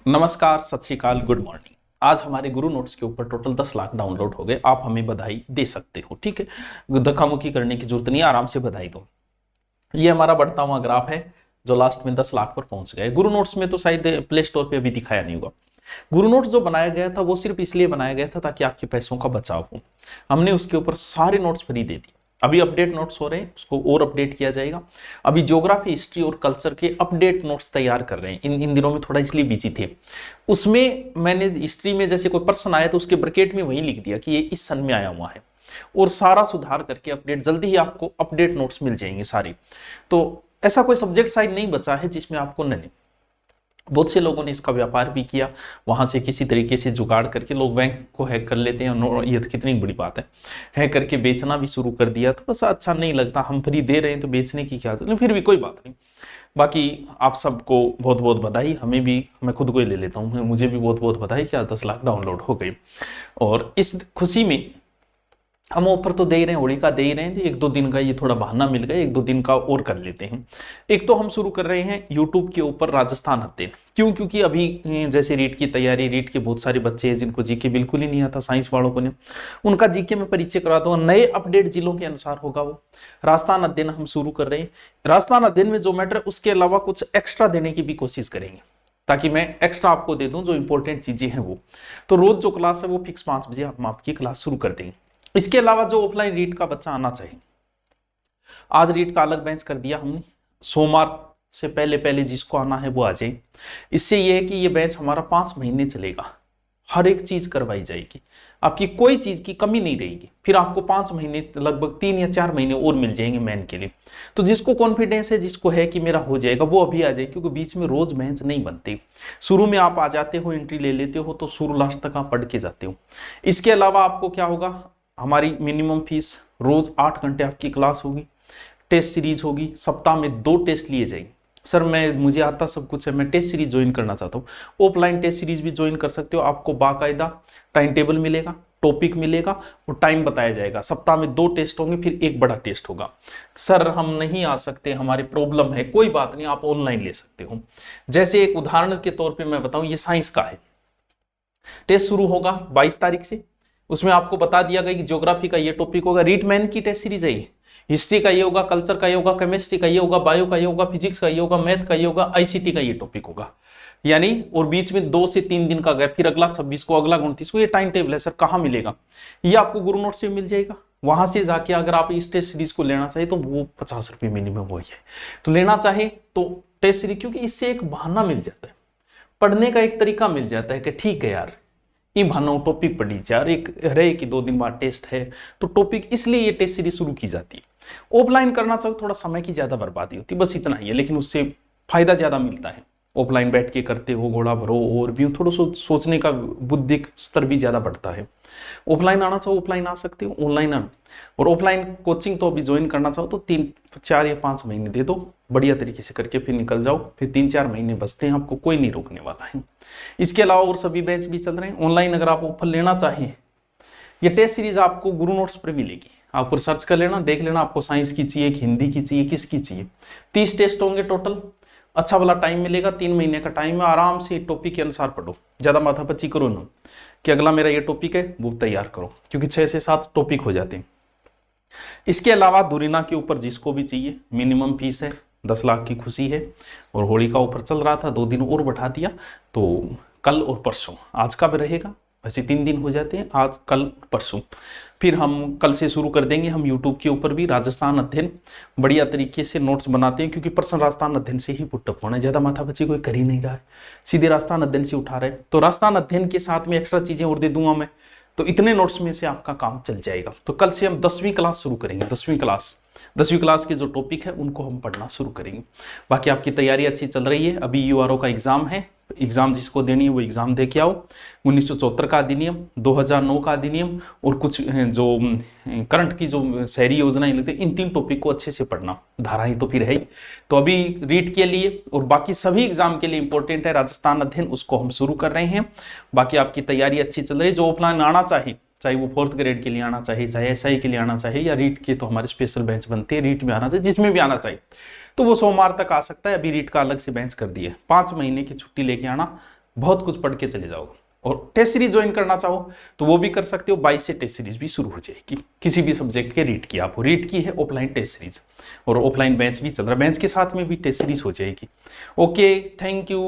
नमस्कार, सत श्री अकाल, गुड मॉर्निंग। आज हमारे गुरु नोट्स के ऊपर टोटल 10 लाख डाउनलोड हो गए। आप हमें बधाई दे सकते हो, ठीक है। धक्कामुक्की करने की जरूरत नहीं है, आराम से बधाई दो। ये हमारा बढ़ता हुआ ग्राफ है जो लास्ट में 10 लाख पर पहुंच गए। गुरु नोट्स में तो शायद प्ले स्टोर पे अभी दिखाया नहीं होगा। गुरु नोट्स जो बनाया गया था वो सिर्फ इसलिए बनाया गया था ताकि आपके पैसों का बचाव हो। हमने उसके ऊपर सारे नोट्स फ्री दे दिए। अभी अपडेट नोट्स हो रहे हैं, उसको और अपडेट किया जाएगा। अभी ज्योग्राफी, हिस्ट्री और कल्चर के अपडेट नोट्स तैयार कर रहे हैं। इन दिनों में थोड़ा इसलिए बिजी थे। उसमें मैंने हिस्ट्री में जैसे कोई पर्सन आया तो उसके ब्रैकेट में वही लिख दिया कि ये इस सन में आया हुआ है, और सारा सुधार करके अपडेट जल्दी ही आपको अपडेट नोट्स मिल जाएंगे सारे। तो ऐसा कोई सब्जेक्ट शायद नहीं बचा है जिसमें आपको न दे। बहुत से लोगों ने इसका व्यापार भी किया, वहां से किसी तरीके से जुगाड़ करके लोग बैंक को हैक कर लेते हैं। ये तो कितनी बड़ी बात है, हैक करके बेचना भी शुरू कर दिया। थोड़ा सा अच्छा नहीं लगता, हम फ्री दे रहे हैं तो बेचने की क्या जरूरत, फिर भी कोई बात नहीं। बाकी आप सबको बहुत बहुत बधाई। मैं खुद को ही ले लेता हूँ, मुझे भी बहुत बहुत बधाई कि आज 10 लाख डाउनलोड हो गए। और इस खुशी में हम ऑफर तो दे ही रहे हैं, होली का दे ही रहे हैं। एक दो दिन का ये थोड़ा बहाना मिल गया, एक दो दिन का और कर लेते हैं। एक तो हम शुरू कर रहे हैं यूट्यूब के ऊपर राजस्थान अध्ययन। क्यों? क्योंकि अभी जैसे रीट की तैयारी, रीट के बहुत सारे बच्चे हैं जिनको जीके बिल्कुल ही नहीं आता, साइंस वालों को नहीं, उनका जीके में परिचय करा दूंगा। नए अपडेट जिलों के अनुसार होगा वो। राजस्थान अध्ययन हम शुरू कर रहे हैं। राजस्थान अध्ययन में जो मैटर, उसके अलावा कुछ एक्स्ट्रा देने की भी कोशिश करेंगे ताकि मैं एक्स्ट्रा आपको दे दूं जो इंपॉर्टेंट चीजें हैं वो। तो रोज जो क्लास है वो फिक्स 5 बजे हम आपकी क्लास शुरू कर देंगे। इसके अलावा जो ऑफलाइन रीट का बच्चा आना चाहिए, आज रीट का अलग बेंच कर दिया हमने। सोमवार से पहले पहले जिसको आना है वो आ जाए। इससे ये है कि ये बेंच हमारा 5 महीने चलेगा, हर एक चीज करवाई जाएगी, आपकी कोई चीज की कमी नहीं रहेगी। फिर आपको 5 महीने, लगभग 3 या 4 महीने और मिल जाएंगे मैन के लिए। तो जिसको कॉन्फिडेंस है, जिसको है कि मेरा हो जाएगा, वो अभी आ जाए, क्योंकि बीच में रोज बेंच नहीं बनते। शुरू में आप आ जाते हो, एंट्री ले लेते हो, तो शुरू लास्ट तक आप पढ़ के जाते हो। इसके अलावा आपको क्या होगा, हमारी मिनिमम फीस, रोज 8 घंटे आपकी क्लास होगी, टेस्ट सीरीज होगी, सप्ताह में 2 टेस्ट लिए जाएंगे। सर मुझे आता सब कुछ है, मैं टेस्ट सीरीज ज्वाइन करना चाहता हूँ। ऑफलाइन टेस्ट सीरीज भी ज्वाइन कर सकते हो। आपको बाकायदा टाइम टेबल मिलेगा, टॉपिक मिलेगा और टाइम बताया जाएगा। सप्ताह में 2 टेस्ट होंगे, फिर एक बड़ा टेस्ट होगा। सर हम नहीं आ सकते, हमारी प्रॉब्लम है, कोई बात नहीं, आप ऑनलाइन ले सकते हो। जैसे एक उदाहरण के तौर पर मैं बताऊं, ये साइंस का है। टेस्ट शुरू होगा 22 तारीख से। उसमें आपको बता दिया गया कि ज्योग्राफी का ये टॉपिक होगा, रीट मैन की टेस्ट सीरीज है ये। हिस्ट्री का ये होगा, कल्चर का ये होगा, केमिस्ट्री का ये होगा, बायो का ये होगा, फिजिक्स का ये होगा, मैथ का ये होगा, आईसीटी का ये टॉपिक होगा। यानी और बीच में 2 से 3 दिन का गैप, फिर अगला 26 को, अगला 29 को। ये टाइम टेबल है। सर कहाँ मिलेगा? ये आपको गुरु नोट्स में मिल जाएगा। वहां से जाके अगर आप इस टेस्ट सीरीज को लेना चाहे तो वो 50 रुपये मिनिमम वही है। तो लेना चाहे तो टेस्ट सीरीज, क्योंकि इससे एक बहाना मिल जाता है, पढ़ने का एक तरीका मिल जाता है कि ठीक है यार, ये भानो टॉपिक पढ़ी यार, एक रहे कि 2 दिन बाद टेस्ट है तो टॉपिक, इसलिए ये टेस्ट सीरीज शुरू की जाती है। ऑफलाइन करना चाहो थोड़ा समय की ज्यादा बर्बादी होती है, बस इतना ही है, लेकिन उससे फायदा ज्यादा मिलता है। ऑफलाइन बैठ के करते हो, घोड़ा भरो, और भी थोड़ा सोचने का बुद्धिक स्तर भी ज्यादा बढ़ता है। ऑफलाइन आना चाहो ऑफलाइन आ सकते हो, ऑनलाइन आना। और ऑफलाइन कोचिंग तो अभी ज्वाइन करना चाहो तो 3, 4 या 5 महीने दे दो, बढ़िया तरीके से करके फिर निकल जाओ। फिर 3-4 महीने बचते हैं, आपको कोई नहीं रोकने वाला है। इसके अलावा और सभी बैच भी चल रहे हैं ऑनलाइन। अगर आप ऑफर लेना चाहें, ये टेस्ट सीरीज आपको गुरु नोट्स पर मिलेगी, आप पर सर्च कर लेना, देख लेना आपको साइंस की चाहिए, हिंदी की चाहिए, किसकी चाहिए। 30 टेस्ट होंगे टोटल। अच्छा वाला टाइम मिलेगा, 3 महीने का टाइम है। आराम से टॉपिक के अनुसार पढ़ो, ज्यादा माथापच्ची करो ना कि अगला मेरा ये टॉपिक है वो तैयार करो, क्योंकि 6 से 7 टॉपिक हो जाते हैं। इसके अलावा दुरीना के ऊपर जिसको भी चाहिए, मिनिमम फीस है, 10 लाख की खुशी है। और होली का ऑफर चल रहा था, 2 दिन और बढ़ा दिया, तो कल और परसों, आज का भी रहेगा, वैसे 3 दिन हो जाते हैं, आज कल परसों। फिर हम कल से शुरू कर देंगे हम यूट्यूब के ऊपर भी राजस्थान अध्ययन। बढ़िया तरीके से नोट्स बनाते हैं, क्योंकि प्रश्न राजस्थान अध्ययन से ही पुटअप होना है, ज्यादा माथापच्ची कोई कर ही नहीं रहा है, सीधे राजस्थान अध्ययन से उठा रहे। तो राजस्थान अध्ययन के साथ में एक्स्ट्रा चीजें और दे दूंगा मैं, तो इतने नोट्स में से आपका काम चल जाएगा। तो कल से हम 10वीं क्लास शुरू करेंगे। 10वीं क्लास के जो टॉपिक है उनको हम पढ़ना शुरू करेंगे। बाकी आपकी तैयारी अच्छी चल रही है। अभी यूआरओ का एग्जाम है, एग्जाम जिसको देनी है वो एग्जाम दे के आओ। 1974 का अधिनियम, 2009 का अधिनियम और कुछ जो करंट की जो शहरी योजनाएं लगती है, इन 3 टॉपिक को अच्छे से पढ़ना। धाराएं तो फिर है ही। तो अभी रीट के लिए और बाकी सभी एग्जाम के लिए इंपॉर्टेंट है राजस्थान अध्ययन, उसको हम शुरू कर रहे हैं। बाकी आपकी तैयारी अच्छी चल रही है। जो ऑफलाइन आना चाहे वो 4th ग्रेड के लिए आना चाहिए, चाहे एसआई के लिए आना चाहिए, या रीट के तो हमारे स्पेशल बेंच बनते हैं, रीट में आना चाहिए, जिसमें भी आना चाहिए तो वो सोमवार तक आ सकता है। अभी रीट का अलग से बेंच कर दिए। 5 महीने की छुट्टी लेके आना, बहुत कुछ पढ़ के चले जाओगे। और टेस्ट सीरीज ज्वाइन करना चाहो तो वो भी कर सकते हो, 22 से टेस्ट सीरीज भी शुरू हो जाएगी किसी भी सब्जेक्ट के। रीट की आपको रीट की है ऑफलाइन टेस्ट सीरीज, और ऑफलाइन बैच भी चल रहा है, बैच के साथ में भी टेस्ट सीरीज हो जाएगी। Okay, thank you.